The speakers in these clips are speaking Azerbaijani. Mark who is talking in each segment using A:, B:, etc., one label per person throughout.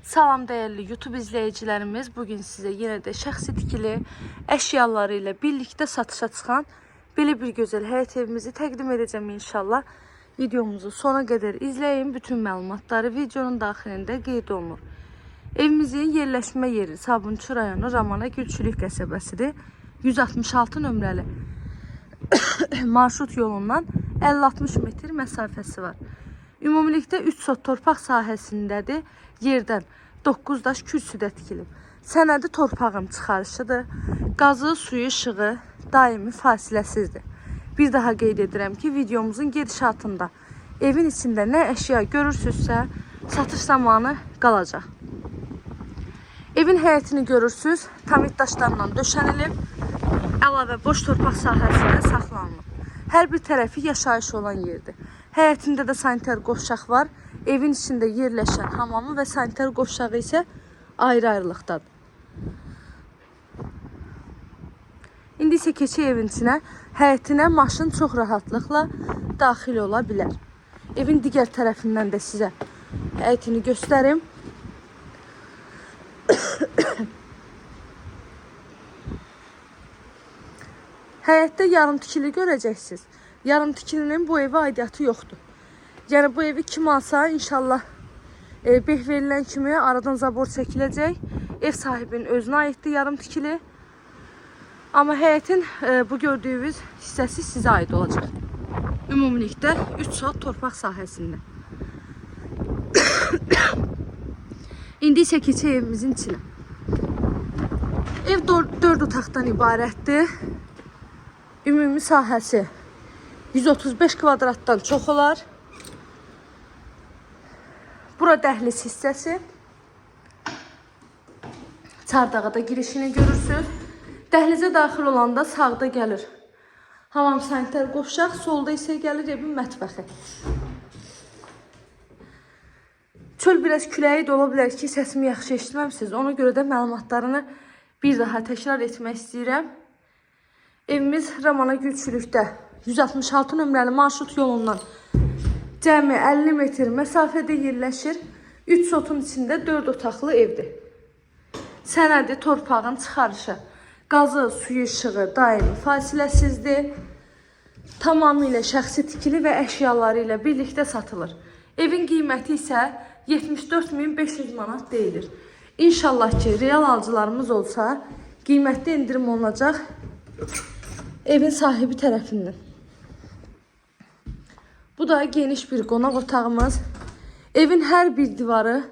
A: Salam değerli YouTube izləyicilərimiz, bugün sizə yenə də şəxsi tikili əşyaları ilə birlikdə satışa çıxan belə bir gözəl həyət evimizi təqdim edəcəm inşallah. Videomuzu sona qədər izləyin, bütün məlumatları videonun daxilində qeyd olunur. Evimizin yerləşmə yeri Sabunçu rayonu Ramana Gülçülük qəsəbəsidir. 166 nömrəli marşrut yolundan 50-60 metr məsafəsi var. Ümumilikdə 3 sot torpaq sahəsindədir. Yerdən 9 daş kürsüdə tikilib. Sənədi torpağın çıxarışıdır. Qazı, suyu, işığı daimi fasiləsizdir. Bir daha qeyd edirəm ki, videomuzun gedişatında evin içində nə əşya görürsünüzsə, satış zamanı qalacaq. Evin həyətini görürsünüz, tamit daşlarla döşənilib, əlavə boş torpaq sahəsində saxlanılıb. Hər bir tərəfi yaşayış olan yerdir. Həyətində də sanitar qovşaq var. Evin içində yerləşən hamamı və sanitar qovşağı isə ayrı-ayrılıqdadır. İndi isə keçək evin içinə. Həyətinə maşın çox rahatlıqla daxil ola bilər. Evin digər tərəfindən də sizə həyətini göstərim. Həyətdə yarımtikili görəcəksiniz. Yarımtikilinin bu evə aidiyyatı yoxdur. Yəni bu evi kim alsa inşallah beh verilən kimi aradan zabor çəkiləcək. Ev sahibinin özünə aiddir yarımtikili. Amma həyətin bu gördüyünüz hissəsi sizə aid olacaq. Ümumilikdə 3 sot torpaq sahəsində. İndi isə keçək evimizin içinə. Ev 4 otaqdan ibarətdir. Ümumi sahəsi 135 kvadratdan çox olar. Bura dəhliz hissəsi. Çardağa da girişini görürsünüz. Dəhlizə daxil olanda sağda gəlir hamam sanitar qovşaq, solda isə gəlir evin mətbəxi. Çöl biraz küləyi də ola bilər ki, səsimi yaxşı eşitməmsiniz. Ona görə də məlumatlarını bir daha təkrar etmək istəyirəm. Evimiz Ramana Gülçülükdə 166 nömrəli marşrut yolundan cəmi 50 metr məsafədə yerləşir. 3 sotun içində 4 otaqlı evdir. Sənədi torpağın çıxarışı, qazı, suyu, işığı daimi fasiləsizdir. Tamamilə şəxsi tikili və əşyaları ilə birlikdə satılır. Evin qiyməti isə 74.500 manat deyilir. İnşallah ki, real alıcılarımız olsa qiymətdə indirim olunacaq evin sahibi tərəfindən. Bu da geniş bir qonaq otağımız. Evin hər bir divarı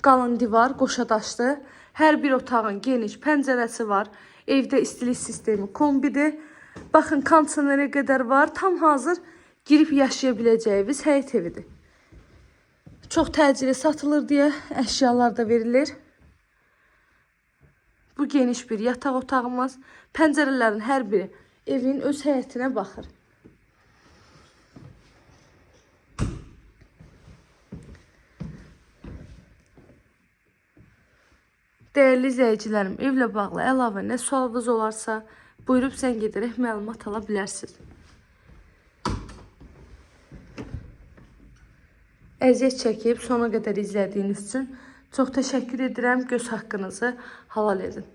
A: qalın divar, qoşadaşdır. Hər bir otağın geniş pəncərəsi var. Evdə istilik sistemi kombidir. Baxın, kondisioneri qədər var. Tam hazır girib yaşaya biləcəyiniz həyət evidir. Çox təcili satılır deyə əşyalar da verilir. Bu geniş bir yataq otağımız. Pəncərələrin hər biri evin öz həyətinə baxır. Dəyərli izləyicilərim, evlə bağlı əlavə nə sualınız olarsa, buyurub zəng edərək məlumat ala bilərsiniz. Əziyyət çəkib sona qədər izlədiyiniz üçün çox təşəkkür edirəm. Göz haqqınızı halal edin.